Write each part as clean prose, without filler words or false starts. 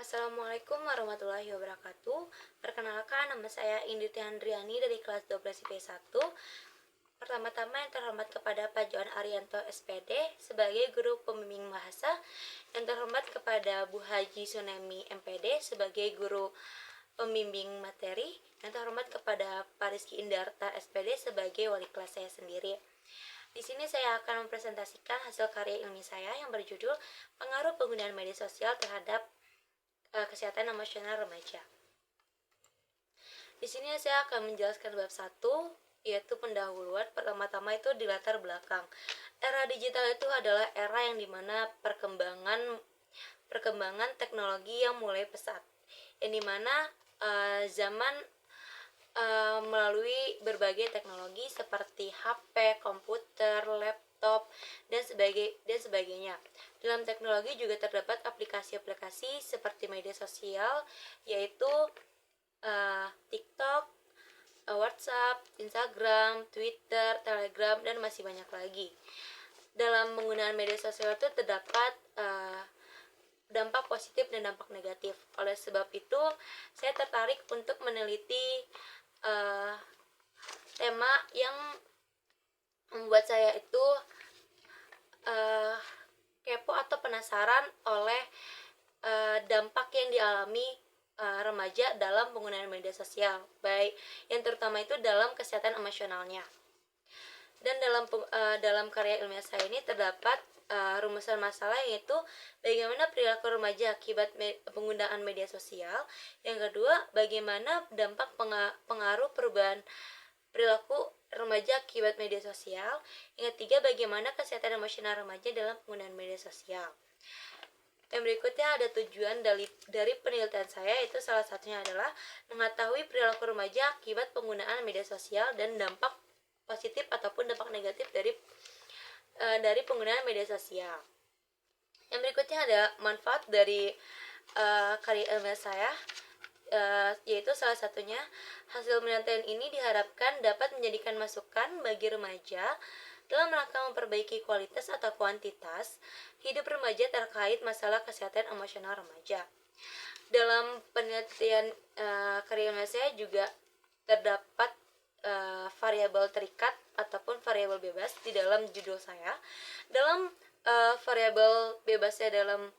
Assalamualaikum warahmatullahi wabarakatuh. Perkenalkan, nama saya Indri Handriani dari kelas 12 IP1. Pertama-tama yang terhormat kepada Pak Johan Arianto SPD sebagai guru pembimbing bahasa. Yang terhormat kepada Bu Haji Sunemi MPD sebagai guru pembimbing materi. Yang terhormat kepada Pak Rizky Indarta SPD sebagai wali kelas saya sendiri. Di sini saya akan mempresentasikan hasil karya ilmiah saya yang berjudul Pengaruh Penggunaan Media Sosial Terhadap Kesehatan Emosional Remaja. Di sini saya akan menjelaskan bab 1, yaitu pendahuluan. Pertama-tama itu di latar belakang. Era digital itu adalah era yang dimana perkembangan teknologi yang mulai pesat, yang dimana zaman melalui berbagai teknologi seperti HP, komputer, laptop, dan sebagainya. Dalam teknologi juga terdapat aplikasi-aplikasi seperti media sosial, yaitu TikTok, WhatsApp, Instagram, Twitter, Telegram, dan masih banyak lagi. Dalam penggunaan media sosial itu terdapat dampak positif dan dampak negatif. Oleh sebab itu, saya tertarik untuk meneliti tema yang membuat saya itu kepo atau penasaran oleh dampak yang dialami remaja dalam penggunaan media sosial, baik yang terutama itu dalam kesehatan emosionalnya. Dan dalam karya ilmiah saya ini terdapat rumusan masalah, yaitu bagaimana perilaku remaja akibat penggunaan media sosial. Yang kedua, bagaimana dampak pengaruh perubahan perilaku remaja akibat media sosial. Yang ketiga, bagaimana kesehatan emosional remaja dalam penggunaan media sosial. Yang berikutnya ada tujuan dari penelitian saya, itu salah satunya adalah mengetahui perilaku remaja akibat penggunaan media sosial dan dampak positif ataupun dampak negatif dari penggunaan media sosial. Yang berikutnya ada manfaat dari karya ilmiah saya, yaitu salah satunya hasil penelitian ini diharapkan dapat menjadikan masukan bagi remaja dalam rangka memperbaiki kualitas atau kuantitas hidup remaja terkait masalah kesehatan emosional remaja. Dalam penelitian karya ilmiah saya juga terdapat variabel terikat ataupun variabel bebas di dalam judul saya. Dalam variabel bebas saya dalam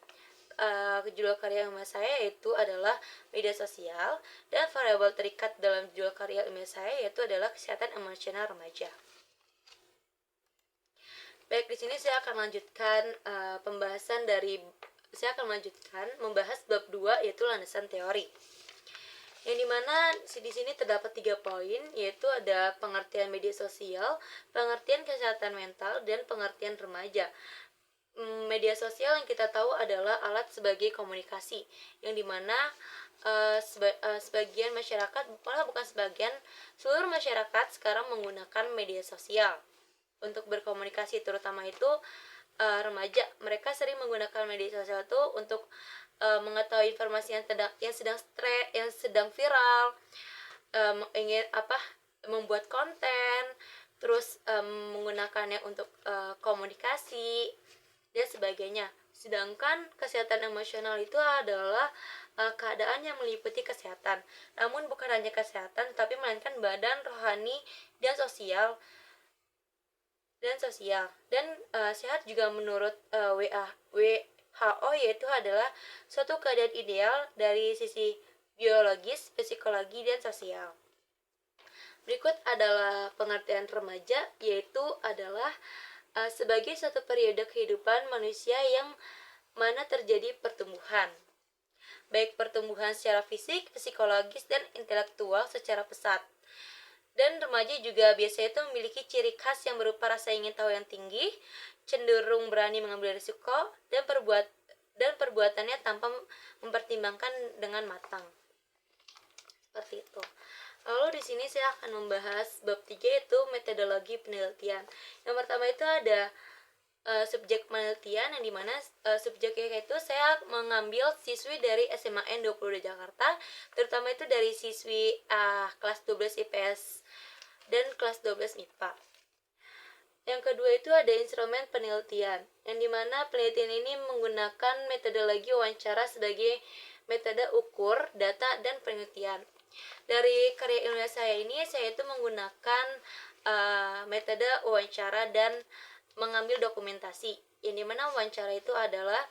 judul karya ilmiah saya yaitu adalah media sosial, dan variabel terikat dalam judul karya ilmiah saya yaitu adalah kesehatan emosional remaja. Baik, di sini saya akan melanjutkan membahas bab 2, yaitu landasan teori. Yang dimana di sini terdapat 3 poin, yaitu ada pengertian media sosial, pengertian kesehatan mental, dan pengertian remaja. Media sosial yang kita tahu adalah alat sebagai komunikasi, yang dimana sebagian masyarakat, bukan sebagian, seluruh masyarakat sekarang menggunakan media sosial untuk berkomunikasi, terutama itu remaja. Mereka sering menggunakan media sosial itu untuk mengetahui informasi yang sedang viral, ingin membuat konten, terus menggunakannya untuk komunikasi dan sebagainya. Sedangkan kesehatan emosional itu adalah keadaan yang meliputi kesehatan, namun bukan hanya kesehatan, tapi melainkan badan, rohani, dan sosial. Dan sehat juga menurut WHO yaitu adalah suatu keadaan ideal dari sisi biologis, psikologi, dan sosial. Berikut adalah pengertian remaja, yaitu adalah sebagai suatu periode kehidupan manusia yang mana terjadi pertumbuhan, baik pertumbuhan secara fisik, psikologis, dan intelektual secara pesat. Dan remaja juga biasanya itu memiliki ciri khas yang berupa rasa ingin tahu yang tinggi, cenderung berani mengambil risiko, dan perbuatannya tanpa mempertimbangkan dengan matang. Seperti itu. Lalu di sini saya akan membahas bab 3, yaitu metodologi penelitian. Yang pertama itu ada subjek penelitian, yang dimana subjeknya itu saya mengambil siswi dari SMAN 22 Jakarta, terutama itu dari siswi kelas 12 IPS dan kelas 12 MIPA. Yang kedua itu ada instrumen penelitian, yang dimana penelitian ini menggunakan metodologi wawancara sebagai metode ukur, data, dan penelitian. Dari karya ilmiah saya ini, saya itu menggunakan metode wawancara dan mengambil dokumentasi. Yang dimana wawancara itu adalah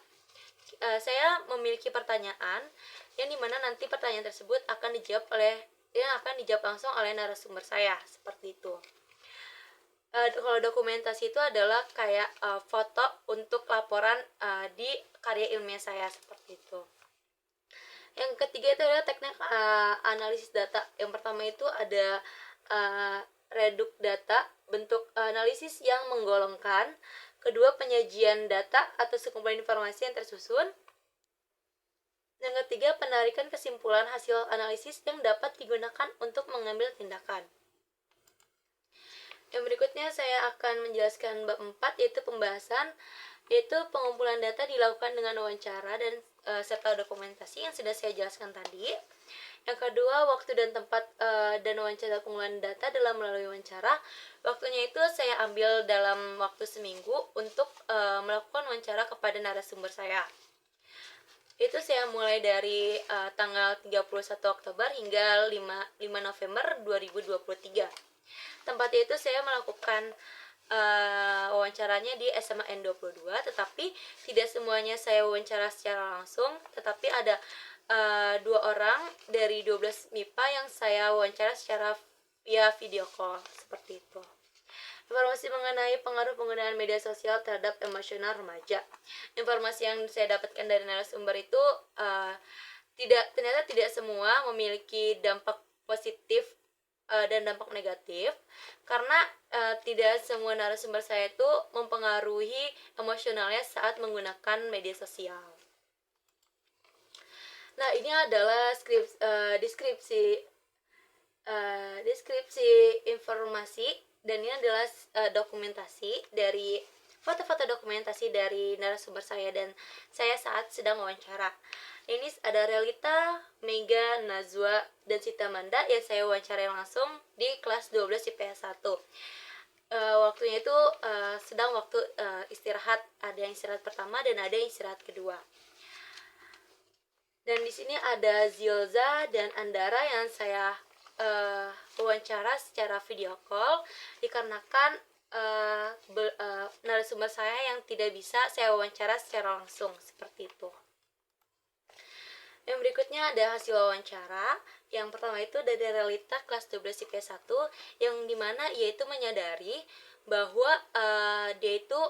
saya memiliki pertanyaan yang dimana nanti pertanyaan tersebut akan dijawab langsung oleh narasumber saya, seperti itu. Kalau dokumentasi itu adalah kayak foto untuk laporan di karya ilmiah saya, seperti itu. Yang ketiga itu adalah teknik analisis data. Yang pertama itu ada reduk data, bentuk analisis yang menggolongkan. Kedua, penyajian data atau sekumpulan informasi yang tersusun. Yang ketiga, penarikan kesimpulan hasil analisis yang dapat digunakan untuk mengambil tindakan. Yang berikutnya saya akan menjelaskan bab 4, yaitu pembahasan, yaitu pengumpulan data dilakukan dengan wawancara dan serta dokumentasi yang sudah saya jelaskan tadi. Yang kedua, waktu dan tempat dan wawancara pengumpulan data dalam melalui wawancara. Waktunya itu saya ambil dalam waktu seminggu untuk melakukan wawancara kepada narasumber saya. Itu saya mulai dari tanggal 31 Oktober hingga 5 November 2023. Tempatnya itu saya melakukan wawancaranya di SMA N22, tetapi tidak semuanya saya wawancara secara langsung, tetapi ada 2 orang dari 12 MIPA yang saya wawancara secara via video call, seperti itu. Informasi mengenai pengaruh penggunaan media sosial terhadap emosional remaja. Informasi yang saya dapatkan dari narasumber itu ternyata tidak semua memiliki dampak positif dan dampak negatif, karena tidak semua narasumber saya itu mempengaruhi emosionalnya saat menggunakan media sosial. Nah, ini adalah deskripsi informasi, dan ini adalah dokumentasi dari foto-foto dokumentasi dari narasumber saya dan saya saat sedang wawancara. Ini ada Relita, Mega, Nazwa, dan Sita Manda yang saya wawancarai langsung di kelas 12 IPS 1. Waktunya itu sedang waktu istirahat, ada yang istirahat pertama dan ada yang istirahat kedua. Dan di sini ada Zilza dan Andara yang saya wawancara secara video call, dikarenakan narasumber saya yang tidak bisa saya wawancara secara langsung, seperti itu. Yang berikutnya ada hasil wawancara. Yang pertama itu dari Relita kelas 12 IPS 1, yang dimana ia itu menyadari bahwa dia itu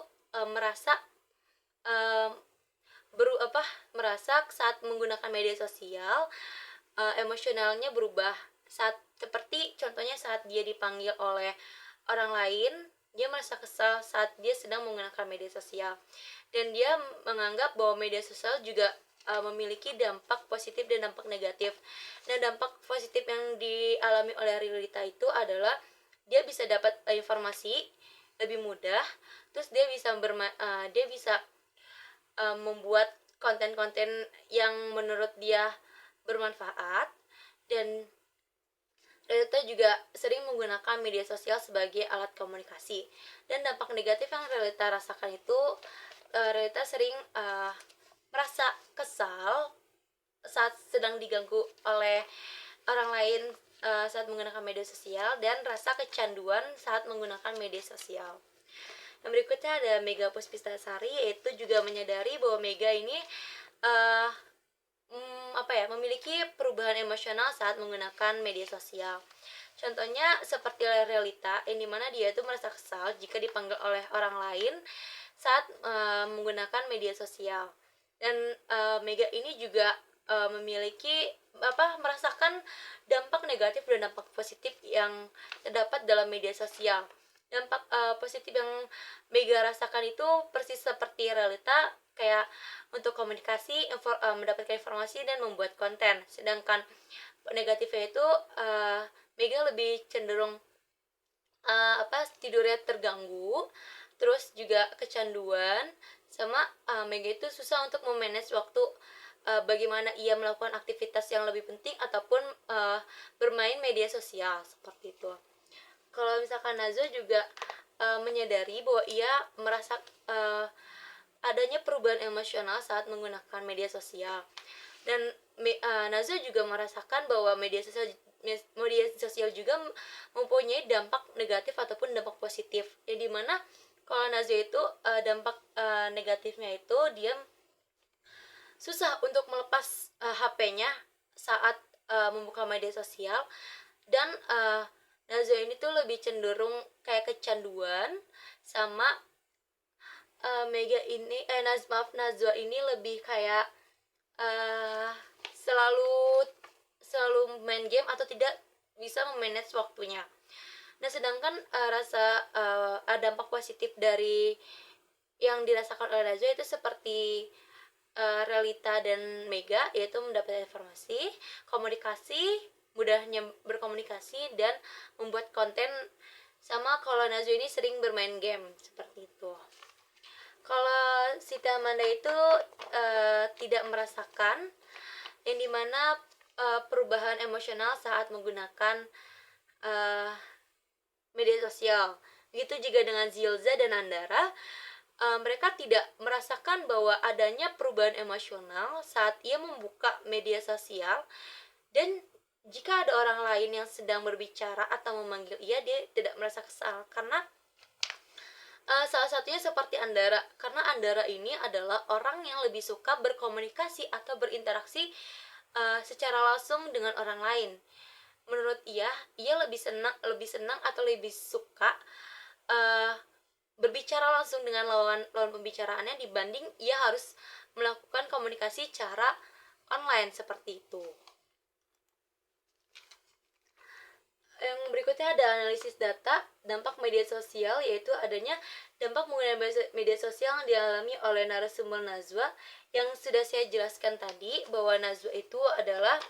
merasa saat menggunakan media sosial emosionalnya berubah. Seperti contohnya saat dia dipanggil oleh orang lain, dia merasa kesal saat dia sedang menggunakan media sosial, dan dia menganggap bahwa media sosial juga memiliki dampak positif dan dampak negatif. Dan dampak positif yang dialami oleh Rilita itu adalah dia bisa dapat informasi lebih mudah, terus dia bisa membuat konten-konten yang menurut dia bermanfaat, dan Relita juga sering menggunakan media sosial sebagai alat komunikasi. Dan dampak negatif yang Relita rasakan itu, Relita sering merasa kesal saat sedang diganggu oleh orang lain saat menggunakan media sosial, dan rasa kecanduan saat menggunakan media sosial. Yang berikutnya ada Mega Puspitasari, yaitu juga menyadari bahwa Mega ini memiliki perubahan emosional saat menggunakan media sosial. Contohnya seperti Relita, yang dimana dia itu merasa kesal jika dipanggil oleh orang lain saat menggunakan media sosial. Dan Mega ini juga merasakan dampak negatif dan dampak positif yang terdapat dalam media sosial. Dampak positif yang Mega rasakan itu persis seperti Relita, kayak untuk komunikasi, mendapatkan informasi dan membuat konten. Sedangkan negatifnya itu Mega lebih cenderung tidurnya terganggu, terus juga kecanduan, sama Mega itu susah untuk memanage waktu, bagaimana ia melakukan aktivitas yang lebih penting ataupun bermain media sosial, seperti itu. Kalau misalkan Nazwa juga menyadari bahwa ia merasa adanya perubahan emosional saat menggunakan media sosial. Dan Nazwa juga merasakan bahwa media sosial juga mempunyai dampak negatif ataupun dampak positif, yang dimana kalau Nazwa itu dampak negatifnya itu dia susah untuk melepas HP-nya saat membuka media sosial. Dan Nazwa ini tuh lebih cenderung kayak kecanduan sama Mega ini Nazwa ini lebih kayak uh, selalu selalu main game atau tidak bisa memanage waktunya. Nah, sedangkan dampak positif dari yang dirasakan oleh Nazwa itu seperti Realita dan Mega, yaitu mendapat informasi, komunikasi, mudahnya berkomunikasi dan membuat konten. Sama kalau Nazwa ini sering bermain game seperti itu. Kalau Siti Amanda itu tidak merasakan, yang dimana perubahan emosional saat menggunakan media sosial. Begitu juga dengan Zilza dan Andara, mereka tidak merasakan bahwa adanya perubahan emosional saat ia membuka media sosial. Dan jika ada orang lain yang sedang berbicara atau memanggil ia, dia tidak merasa kesal. Karena salah satunya seperti Andara, karena Andara ini adalah orang yang lebih suka berkomunikasi atau berinteraksi secara langsung dengan orang lain. Menurut ia lebih senang atau lebih suka berbicara langsung dengan lawan pembicaraannya dibanding ia harus melakukan komunikasi cara online seperti itu. Yang berikutnya ada analisis data dampak media sosial, yaitu adanya dampak menggunakan media sosial yang dialami oleh narasumber Nazwa, yang sudah saya jelaskan tadi bahwa Nazwa itu adalah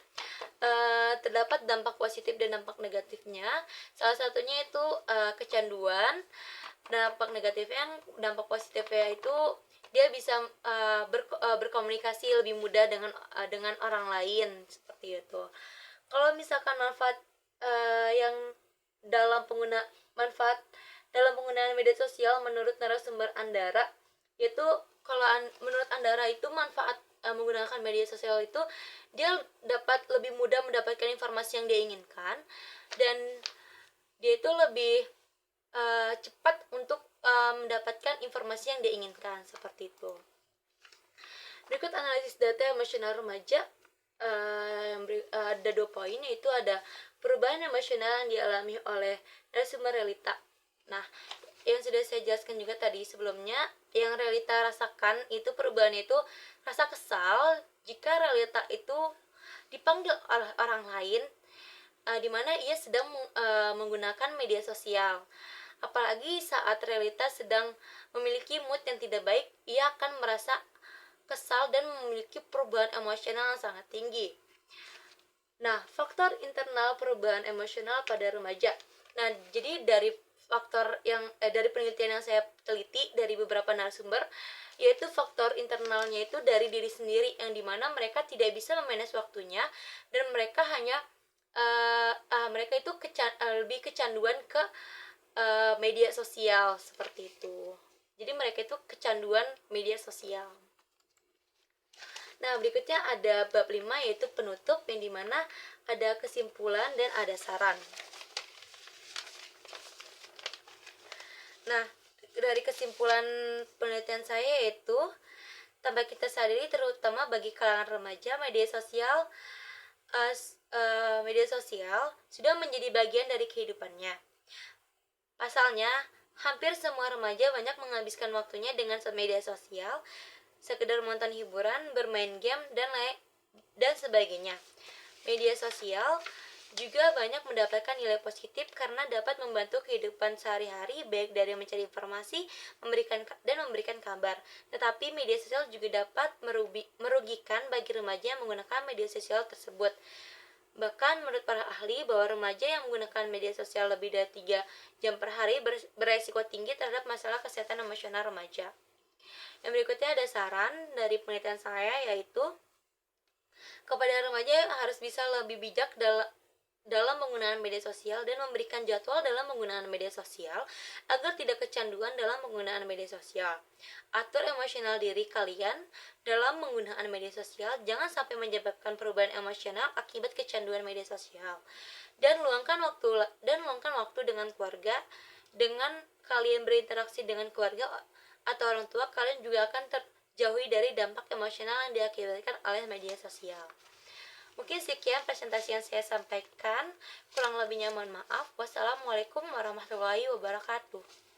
terdapat dampak positif dan dampak negatifnya. Salah satunya itu kecanduan. Dampak negatifnya, dampak positifnya itu dia bisa berkomunikasi lebih mudah dengan orang lain seperti itu. Kalau misalkan yang manfaat dalam penggunaan media sosial menurut narasumber Andara, yaitu kalau menurut Andara itu manfaat menggunakan media sosial itu dia dapat lebih mudah mendapatkan informasi yang dia inginkan, dan dia itu lebih cepat untuk mendapatkan informasi yang dia inginkan seperti itu. Berikut analisis data emosional remaja. Ada 2 poin, yaitu ada perubahan emosional yang dialami oleh narasumber Realita. Nah, yang sudah saya jelaskan juga tadi sebelumnya, yang Realita rasakan itu perubahannya itu rasa kesal jika Realita itu dipanggil oleh orang lain, dimana ia sedang menggunakan media sosial. Apalagi saat Realita sedang memiliki mood yang tidak baik, ia akan merasa kesal dan memiliki perubahan emosional yang sangat tinggi. Nah, faktor internal perubahan emosional pada remaja. Nah, jadi dari faktor yang dari penelitian yang saya teliti dari beberapa narasumber, yaitu faktor internalnya itu dari diri sendiri, yang dimana mereka tidak bisa memanage waktunya dan mereka hanya mereka itu lebih kecanduan ke media sosial seperti itu. Jadi mereka itu kecanduan media sosial. Nah, berikutnya ada bab 5, yaitu penutup, yang dimana ada kesimpulan dan ada saran. Nah, dari kesimpulan penelitian saya yaitu, tanpa kita sadari terutama bagi kalangan remaja, media sosial sudah menjadi bagian dari kehidupannya. Pasalnya, hampir semua remaja banyak menghabiskan waktunya dengan media sosial, sekedar menonton hiburan, bermain game, dan sebagainya. Media sosial juga banyak mendapatkan nilai positif karena dapat membantu kehidupan sehari-hari, baik dari mencari informasi, memberikan kabar. Tetapi media sosial juga dapat merugikan bagi remaja yang menggunakan media sosial tersebut. Bahkan menurut para ahli, bahwa remaja yang menggunakan media sosial lebih dari 3 jam per hari beresiko tinggi terhadap masalah kesehatan emosional remaja. Yang berikutnya ada saran dari penelitian saya, yaitu kepada remaja harus bisa lebih bijak dalam penggunaan media sosial dan memberikan jadwal dalam penggunaan media sosial agar tidak kecanduan dalam penggunaan media sosial. Atur emosional diri kalian dalam penggunaan media sosial, jangan sampai menyebabkan perubahan emosional akibat kecanduan media sosial. Dan luangkan waktu dengan keluarga. Dengan kalian berinteraksi dengan keluarga atau orang tua, kalian juga akan terjauhi dari dampak emosional yang diakibatkan oleh media sosial. Mungkin sekian presentasi yang saya sampaikan. Kurang lebihnya mohon maaf. Wassalamualaikum warahmatullahi wabarakatuh.